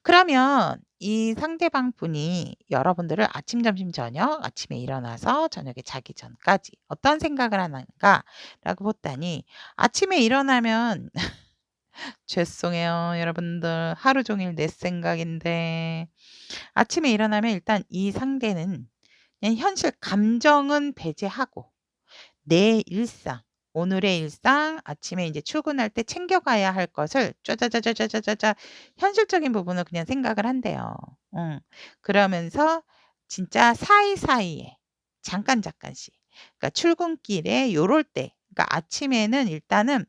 그러면 이 상대방 분이 여러분들을 아침, 점심, 저녁, 아침에 일어나서 저녁에 자기 전까지 어떤 생각을 하는가라고 봤더니 아침에 일어나면 죄송해요 여러분들. 하루 종일 내 생각인데 아침에 일어나면 일단 이 상대는 그냥 현실 감정은 배제하고 내 일상, 오늘의 일상, 아침에 인제 출근할 때 챙겨가야 할 것을 짜자자자자자자자 현실적인 부분을 그냥 생각을 한대요. 음. 그러면서 진짜 사이사이에 잠깐 잠깐씩 그러니까 출근길에 요럴 때 그러니까 아침에는 일단은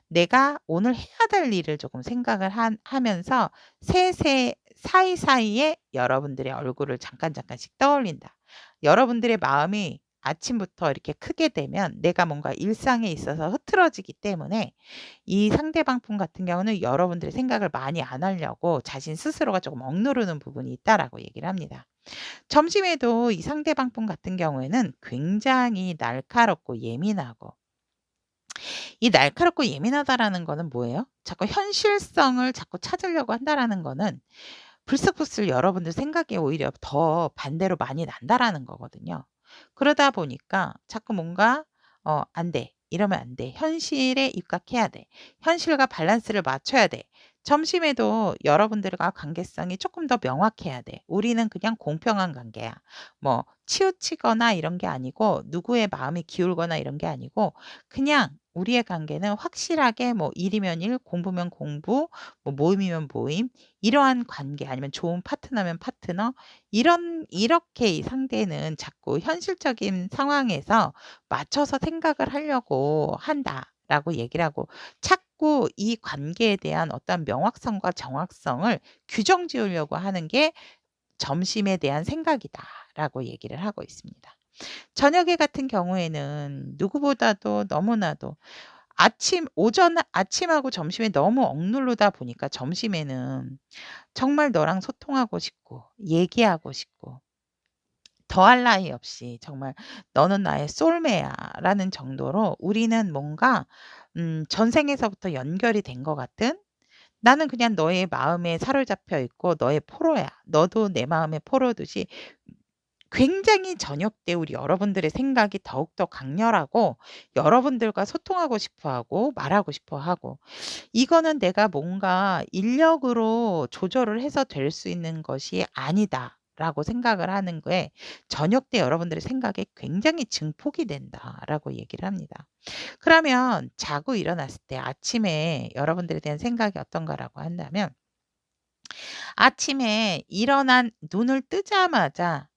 내가 오늘 해야 될 일을 조금 생각을 하면서 세세 사이사이에 여러분들의 얼굴을 잠깐 잠깐씩 떠올린다. 여러분들의 마음이 아침부터 이렇게 크게 되면 내가 뭔가 일상에 있어서 흐트러지기 때문에 이 상대방 분 같은 경우는 여러분들의 생각을 많이 안 하려고 자신 스스로가 조금 억누르는 부분이 있다라고 얘기를 합니다. 점심에도 이 상대방 분 같은 경우에는 굉장히 날카롭고 예민하고 이 날카롭고 예민하다라는 거는 뭐예요? 자꾸 현실성을 자꾸 찾으려고 한다라는 거는 불쑥불쑥 여러분들 생각이 오히려 더 반대로 많이 난다라는 거거든요. 그러다 보니까 자꾸 뭔가 '안 돼. 이러면 안 돼. 현실에 입각해야 돼. 현실과 밸런스를 맞춰야 돼.' 점심에도 여러분들과 관계성이 조금 더 명확해야 돼. 우리는 그냥 공평한 관계야. 뭐 치우치거나 이런 게 아니고 누구의 마음이 기울거나 이런 게 아니고 그냥 우리의 관계는 확실하게 뭐 일이면 일, 공부면 공부, 뭐 모임이면 모임 이러한 관계 아니면 좋은 파트너면 파트너 이렇게 이 상대는 자꾸 현실적인 상황에서 맞춰서 생각을 하려고 한다라고 얘기를 하고 자꾸 이 관계에 대한 어떤 명확성과 정확성을 규정 지으려고 하는 게 점심에 대한 생각이다라고 얘기를 하고 있습니다. 저녁에 같은 경우에는 누구보다도 너무나도 아침하고 점심에 너무 억누르다 보니까 점심에는 정말 너랑 소통하고 싶고 얘기하고 싶고 더할 나위 없이 정말 "너는 나의 솔메야."라는 정도로 우리는 뭔가 전생에서부터 연결이 된 것 같은 '나는 그냥 너의 마음에 사로잡혀 있고 너의 포로야. 너도 내 마음의 포로듯이' 굉장히 저녁 때 우리 여러분들의 생각이 더욱더 강렬하고 여러분들과 소통하고 싶어 하고 말하고 싶어 하고 이거는 내가 뭔가 인력으로 조절을 해서 될 수 있는 것이 아니다라고 생각을 하는 거에 저녁 때 여러분들의 생각이 굉장히 증폭이 된다라고 얘기를 합니다. 그러면 자고 일어났을 때 아침에 여러분들에 대한 생각이 어떤가라고 한다면 아침에 일어난 눈을 뜨자마자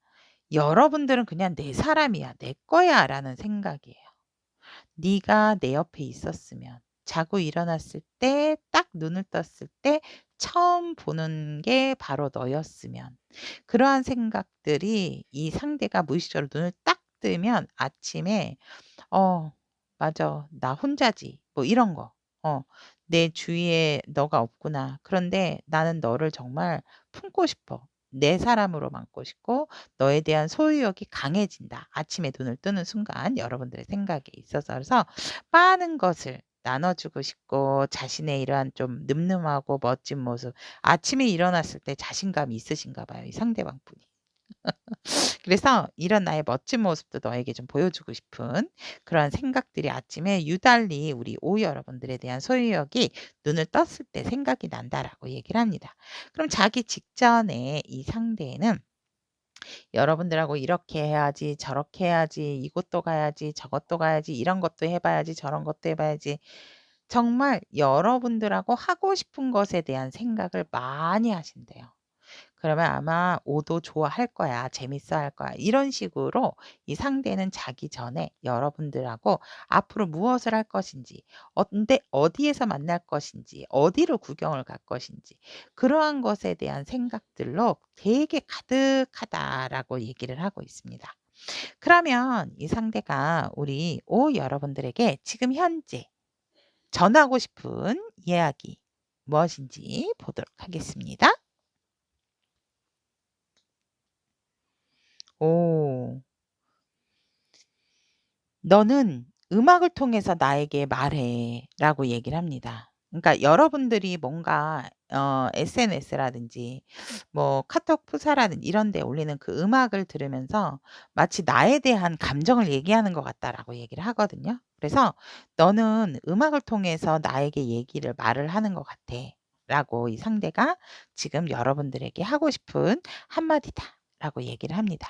여러분들은 그냥 '내 사람이야. 내 거야.'라는 생각이에요. 네가 내 옆에 있었으면 자고 일어났을 때 딱 눈을 떴을 때 처음 보는 게 바로 너였으면 그러한 생각들이 이 상대가 무의식적으로 눈을 딱 뜨면 아침에 '어 맞아. 나 혼자지.' 뭐 이런 거. '내 주위에 너가 없구나. 그런데 나는 너를 정말 품고 싶어. 내 사람으로 만고 싶고 너에 대한 소유욕이 강해진다.' 아침에 눈을 뜨는 순간 여러분들의 생각에 있어서 그래서 많은 것을 나눠 주고 싶고 자신의 이러한 좀 늠름하고 멋진 모습 아침에 일어났을 때 자신감이 있으신가 봐요, 이 상대방 분이. 그래서 이런 나의 멋진 모습도 너에게 좀 보여주고 싶은 그런 생각들이 아침에 유달리 우리 오후 여러분들에 대한 소유욕이 눈을 떴을 때 생각이 난다라고 얘기를 합니다. 그럼 자기 직전에 이 상대는 여러분들하고 이렇게 해야지 저렇게 해야지 이곳도 가야지 저것도 가야지 이런 것도 해 봐야지 저런 것도 해 봐야지 정말 여러분들하고 하고 싶은 것에 대한 생각을 많이 하신대요. 그러면 아마 "오도 좋아할 거야. 재밌어할 거야." 이런 식으로 이 상대는 자기 전에 여러분들하고 앞으로 무엇을 할 것인지 언제 어디에서 만날 것인지 어디로 구경을 갈 것인지 그러한 것에 대한 생각들로 되게 가득하다라고 얘기를 하고 있습니다. 그러면 이 상대가 우리 여러분들에게 지금 현재 전하고 싶은 이야기 무엇인지 보도록 하겠습니다. 오. "너는 음악을 통해서 나에게 말해."라고 얘기를 합니다. 그러니까 여러분들이 뭔가 SNS라든지 뭐 카톡 프사라든지 이런 데 올리는 그 음악을 들으면서 마치 "나에 대한 감정을 얘기하는 것 같다."라고 얘기를 하거든요. 그래서 "너는 음악을 통해서 나에게 얘기를 말을 하는 것 같아."라고 이 상대가 지금 여러분들에게 하고 싶은 한마디다라고 얘기를 합니다.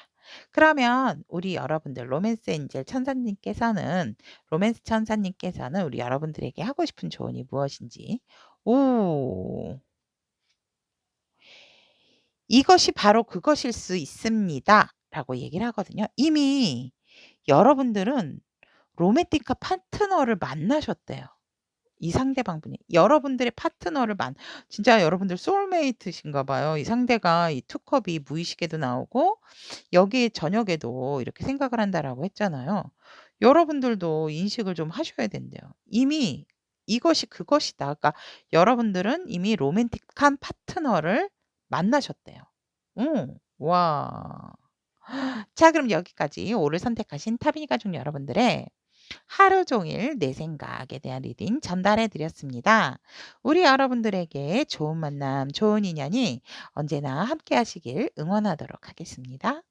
그러면 우리 여러분들 로맨스 천사님께서는 우리 여러분들에게 하고 싶은 조언이 무엇인지 오. "이것이 바로 그것일 수 있습니다."라고 얘기를 하거든요. 이미 여러분들은 로맨틱한 파트너를 만나셨대요. 이 상대방분이. 여러분들의 파트너를 진짜 여러분들 소울메이트신가 봐요. 이 상대가 이 투컵이 무의식에도 나오고 여기에 저녁에도 이렇게 생각을 한다라고 했잖아요. 여러분들도 인식을 좀 하셔야 된대요. 이미 이것이 그것이다. 그러니까 여러분들은 이미 로맨틱한 파트너를 만나셨대요. 와. 자 그럼 여기까지 오를 선택하신 타비니 가족 여러분들의 하루 종일 내 생각에 대한 리딩 전달해 드렸습니다. 우리 여러분들에게 좋은 만남, 좋은 인연이 언제나 함께 하시길 응원하도록 하겠습니다.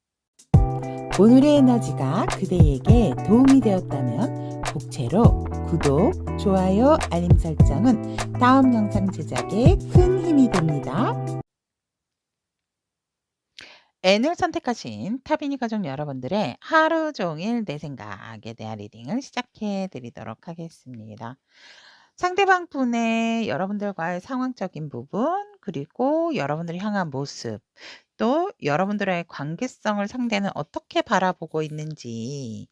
오늘의 에너지가 그대에게 도움이 되었다면 복채로 구독, 좋아요, 알림 설정은 다음 영상 제작에 큰 힘이 됩니다. N을 선택하신 타비니 가족 여러분들의 하루 종일 내 생각에 대한 리딩을 시작해 드리도록 하겠습니다. 상대방 분의 여러분들과의 상황적인 부분, 그리고 여러분들이 향한 모습, 또 여러분들의 관계성을 상대는 어떻게 바라보고 있는지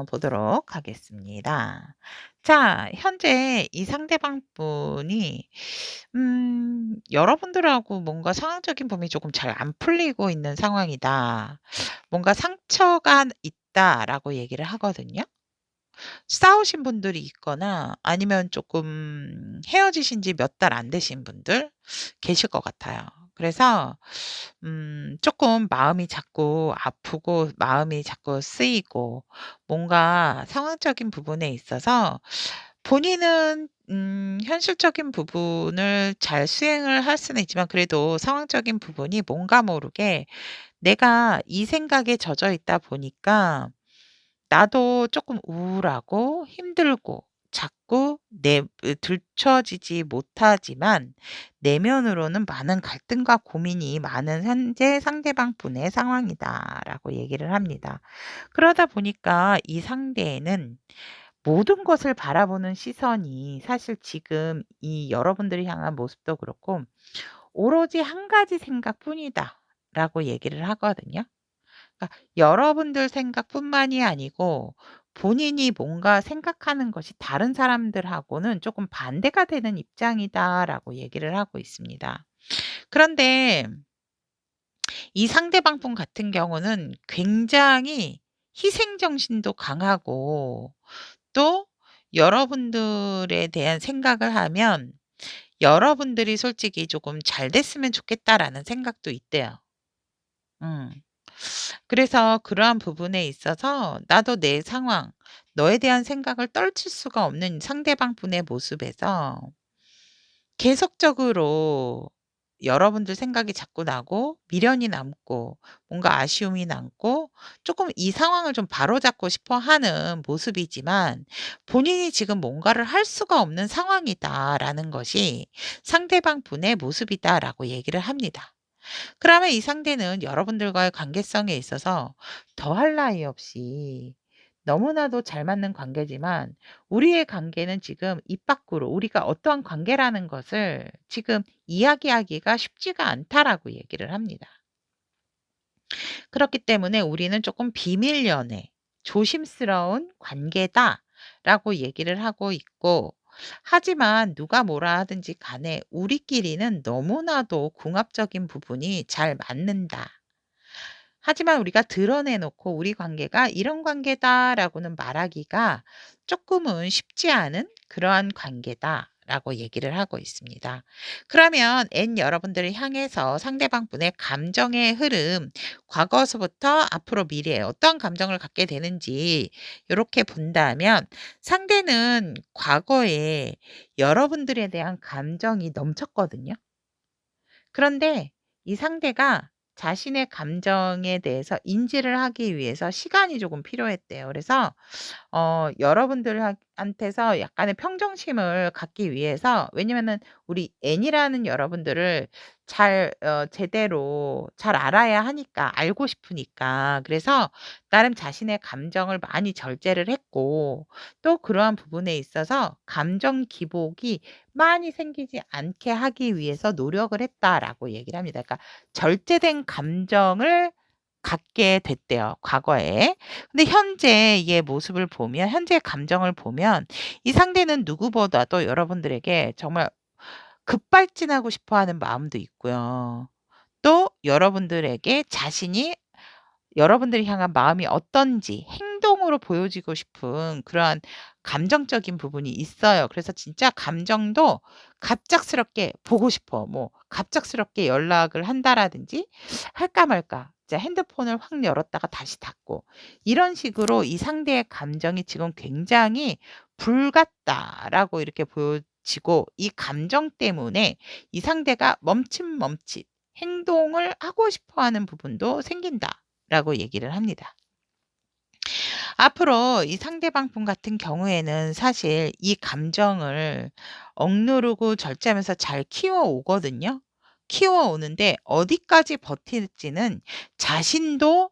보도록 하겠습니다. 자, 현재 이 상대방 분이 여러분들하고 뭔가 상황적인 부분이 조금 잘 안 풀리고 있는 상황이다. 뭔가 상처가 있다라고 얘기를 하거든요. 싸우신 분들이 있거나 아니면 조금 헤어지신 지 몇 달 안 되신 분들 계실 것 같아요. 그래서 쪼끔 마음이 자꾸 아프고 마음이 자꾸 쓰이고 뭔가 상황적인 부분에 있어서 본인은 현실적인 부분을 잘 수행을 할 수는 있지만 그래도 상황적인 부분이 뭔가 모르게 내가 이 생각에 젖어 있다 보니까 나도 쪼끔 우울하고 힘들고 자꾸 들춰지지 못하지만 내면으로는 많은 갈등과 고민이 많은 현재 상대방 분의 상황이다라고 얘기를 합니다. 그러다 보니까 이 상대에는 모든 것을 바라보는 시선이 사실 지금 이 여러분들을 향한 모습도 그렇고 오로지 한 가지 생각뿐이다라고 얘기를 하거든요. 그러니까 여러분들 생각뿐만이 아니고 본인이 뭔가 생각하는 것이 다른 사람들하고는 조금 반대가 되는 입장이다라고 얘기를 하고 있습니다. 그런데 이 상대방 분 같은 경우는 굉장히 희생 정신도 강하고 또 여러분들에 대한 생각을 하면 여러분들이 솔직히 조금 '잘 됐으면 좋겠다.'라는 생각도 있대요. 음. 그래서 그러한 부분에 있어서 나도 내 상황, 너에 대한 생각을 떨칠 수가 없는 상대방 분의 모습에서 계속적으로 여러분들 생각이 자꾸 나고 미련이 남고 뭔가 아쉬움이 남고 조금 이 상황을 좀 바로잡고 싶어 하는 모습이지만 본인이 지금 뭔가를 할 수가 없는 상황이다라는 것이 상대방 분의 모습이다라고 얘기를 합니다. 그러면 이 상대는 여러분들과의 관계성에 있어서 더할 나위 없이 너무나도 잘 맞는 관계지만 우리의 관계는 지금 입 밖으로 우리가 어떠한 관계라는 것을 지금 이야기하기가 쉽지가 않다라고 얘기를 합니다. 그렇기 때문에 우리는 조금 비밀 연애, 조심스러운 관계다라고 얘기를 하고 있고, 하지만 누가 뭐라 하든지 간에 우리끼리는 너무나도 궁합적인 부분이 잘 맞는다. 하지만 우리가 드러내 놓고 우리 관계가 이런 관계다라고는 말하기가 조금은 쉽지 않은 그러한 관계다라고 얘기를 하고 있습니다. 그러면 여러분들을 향해서 상대방 분의 감정의 흐름, 과거서부터 앞으로 미래에 어떤 감정을 갖게 되는지 요렇게 본다면 상대는 과거에 여러분들에 대한 감정이 넘쳤거든요. 그런데 이 상대가 자신의 감정에 대해서 인지를 하기 위해서 시간이 조금 필요했대요. 그래서 여러분들 한테서 약간의 평정심을 갖기 위해서, 왜냐면은 우리 N이라는 여러분들을 제대로 잘 알아야 하니까, 알고 싶으니까. 그래서 나름 자신의 감정을 많이 절제를 했고, 또 그러한 부분에 있어서 감정 기복이 많이 생기지 않게 하기 위해서 노력을 했다라고 얘기를 합니다. 그러니까 절제된 감정을 갖게 됐대요, 과거에. 근데 현재의 모습을 보면, 현재의 감정을 보면 이 상대는 누구보다도 여러분들에게 정말 급발진하고 싶어 하는 마음도 있고요. 또 여러분들에게 자신이 여러분들을 향한 마음이 어떤지 행동으로 보여지고 싶은 그러한 감정적인 부분이 있어요. 그래서 진짜 감정도 갑작스럽게 보고 싶어. 뭐 갑작스럽게 연락을 한다라든지 할까 말까. 진짜 핸드폰을 확 열었다가 다시 닫고 이런 식으로 이 상대의 감정이 지금 굉장히 불같다라고 이렇게 보여지고, 이 감정 때문에 이 상대가 멈칫멈칫 행동을 하고 싶어 하는 부분도 생긴다. 라고 얘기를 합니다. 앞으로 이 상대방 분 같은 경우에는 사실 이 감정을 억누르고 절제하면서 잘 키워오거든요. 키워오는데 어디까지 버틸지는 자신도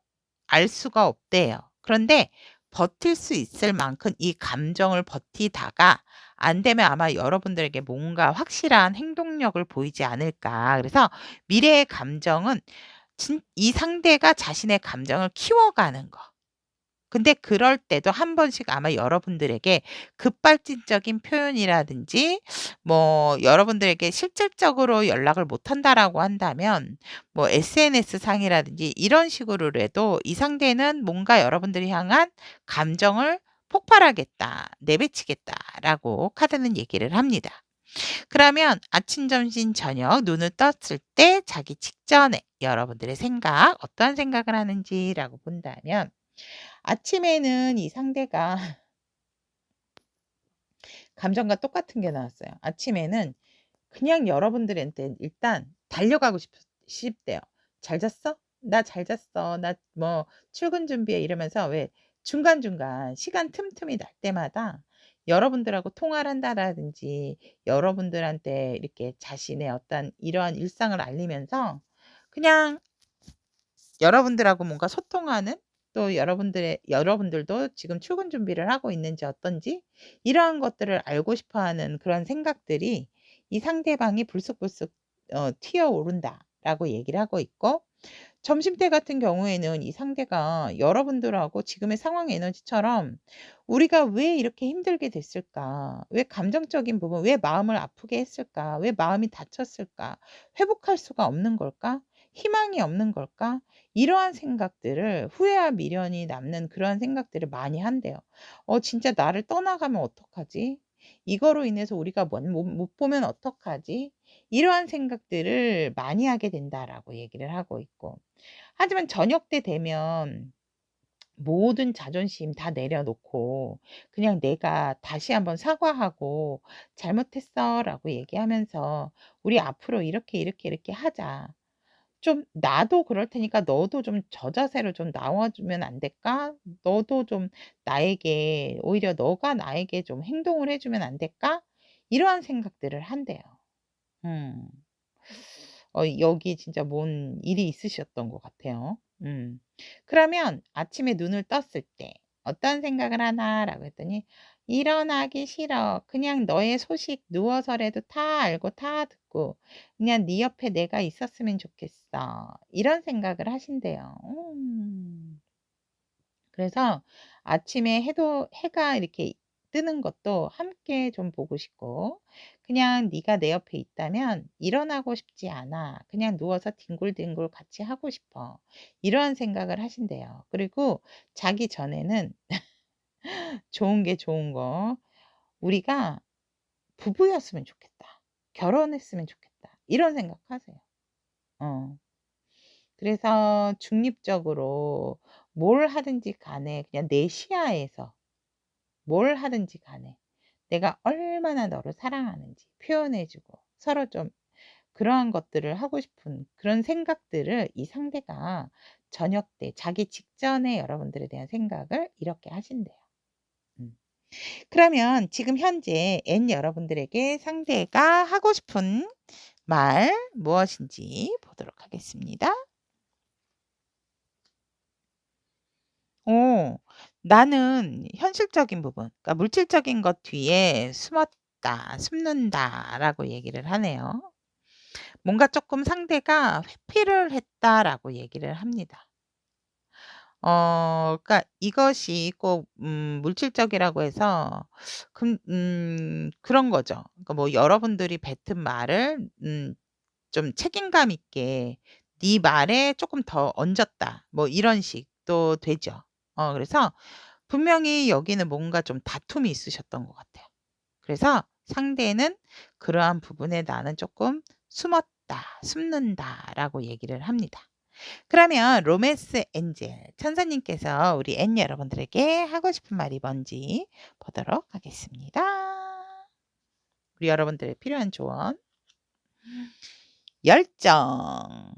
알 수가 없대요. 그런데 버틸 수 있을 만큼 이 감정을 버티다가 안 되면 아마 여러분들에게 뭔가 확실한 행동력을 보이지 않을까. 그래서 미래의 감정은 이 상대가 자신의 감정을 키워가는 거. 근데 그럴 때도 한 번씩 아마 여러분들에게 급발진적인 표현이라든지, 뭐 여러분들에게 실질적으로 연락을 못 한다라고 한다면 뭐 SNS 상이라든지 이런 식으로라도 이 상대는 뭔가 여러분들이 향한 감정을 폭발하겠다, 내비치겠다라고 카드는 얘기를 합니다. 그러면 아침, 점심, 저녁 눈을 떴을 때 자기 직전에 여러분들의 생각, 어떤 생각을 하는지라고 본다면, 아침에는 이 상대가 감정과 똑같은 게 나왔어요. 아침에는 그냥 여러분들한테 일단 달려가고 싶대요. "잘 잤어? 나 잘 잤어. 나 뭐 출근 준비해." 이러면서 왜 중간중간 시간 틈틈이 날 때마다 여러분들하고 통화를 한다라든지 여러분들한테 이렇게 자신의 어떤 이러한 일상을 알리면서 그냥 여러분들하고 뭔가 소통하는, 또 여러분들도 지금 출근 준비를 하고 있는지 어떤지 이러한 것들을 알고 싶어 하는 그런 생각들이 이 상대방이 불쑥불쑥 튀어오른다라고 얘기를 하고 있고, 점심때 같은 경우에는 이 상대가 여러분들하고 지금의 상황 에너지처럼 '우리가 왜 이렇게 힘들게 됐을까? 왜 감정적인 부분, 왜 마음을 아프게 했을까? 왜 마음이 다쳤을까? 회복할 수가 없는 걸까? 희망이 없는 걸까?' 이러한 생각들을, 후회와 미련이 남는 그러한 생각들을 많이 한대요. '진짜 나를 떠나가면 어떡하지? 이거로 인해서 우리가 못 보면 어떡하지?' 이러한 생각들을 많이 하게 된다라고 얘기를 하고 있고, 하지만 저녁 때 되면 모든 자존심 다 내려놓고 그냥 내가 다시 한번 사과하고 "잘못했어."라고 얘기하면서 "우리 앞으로 이렇게, 이렇게, 이렇게 하자. 좀 나도 그럴 테니까 너도 좀 저 자세로 좀 나와 주면 안 될까? 너도 좀 나에게, 오히려 너가 나에게 좀 행동을 해 주면 안 될까?" 이러한 생각들을 한대요. 음. 여기 진짜 뭔 일이 있으셨던 것 같아요. 음. 그러면 아침에 눈을 떴을 때 어떤 생각을 하나라고 했더니 일어나기 싫어. 그냥 너의 소식 누워서라도 다 알고 다 듣고 그냥 네 옆에 내가 있었으면 좋겠어. 이런 생각을 하신대요. 그래서 아침에 해가 이렇게 뜨는 것도 함께 좀 보고 싶고 그냥 네가 내 옆에 있다면 일어나고 싶지 않아. 그냥 누워서 뒹굴뒹굴 같이 하고 싶어. 이런 생각을 하신대요. 그리고 자기 전에는 좋은 게 좋은 거 우리가 부부였으면 좋겠다. 결혼했으면 좋겠다. 이런 생각하세요. 어. 그래서 중립적으로 뭘 하든지 간에 그냥 내 시야에서 뭘 하든지 간에 내가 얼마나 너를 사랑하는지 표현해 주고 서로 좀 그러한 것들을 하고 싶은 그런 생각들을 이 상대가 저녁 때 자기 직전에 여러분들에 대한 생각을 이렇게 하신대요. 음. 그러면 지금 현재 N 여러분들에게 상대가 하고 싶은 말 무엇인지 보도록 하겠습니다. 어. 나는 현실적인 부분 그러니까 물질적인 것 뒤에 숨는다라고 얘기를 하네요. 뭔가 쪼끔 상대가 회피를 했다라고 얘기를 합니다. 그러니까 이것이 꼭 물질적이라고 해서 그런 거죠. 그러니까 뭐 여러분들이 뱉은 말을 좀 책임감 있게 "네 말에 쪼끔 더 얹었다." 뭐 이런 식도 되죠. 그래서 분명히 여기는 뭔가 좀 다툼이 있으셨던 것 같아요. 그래서 상대는 그러한 부분에 "나는 쪼끔 숨는다."라고 얘기를 합니다. 그러면 로맨스 엔젤 천사님께서 우리 N 여러분들에게 하고 싶은 말이 뭔지 보도록 하겠습니다. 우리 여러분들의 필요한 조언. 열정.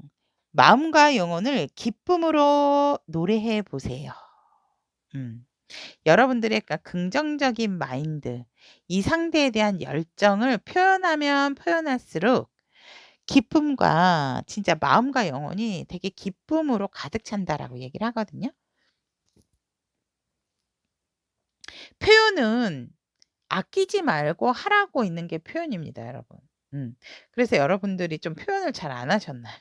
마음과 영혼을 기쁨으로 노래해 보세요. 음. 여러분들의 그러니까 긍정적인 마인드, 이 상대에 대한 열정을 표현하면 표현할수록 기쁨과 진짜 마음과 영혼이 되게 기쁨으로 가득 찬다라고 얘기를 하거든요. 표현은 아끼지 말고 하라고 있는 게 표현입니다, 여러분. 그래서 여러분들이 좀 표현을 잘 안 하셨나요?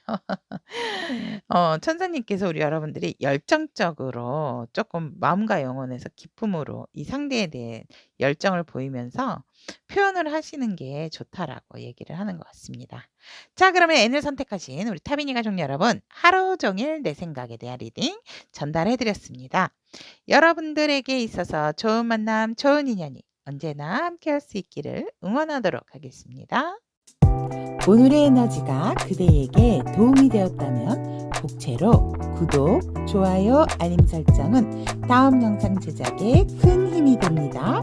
천사님께서 우리 여러분들이 열정적으로 쪼끔 마음과 영혼에서 기쁨으로 이 상대에 대해 열정을 보이면서 표현을 하시는 게 좋다라고 얘기를 하는 것 같습니다. 자, 그러면 N을 선택하신 우리 타비니 가족 여러분, 하루 종일 내 생각에 대한 리딩 전달해 드렸습니다. 여러분들에게 있어서 좋은 만남, 좋은 인연이 언제나 함께할 수 있기를 응원하도록 하겠습니다. 오늘의 에너지가 그대에게 도움이 되었다면 복채로 구독, 좋아요, 알림 설정은 다음 영상 제작에 큰 힘이 됩니다.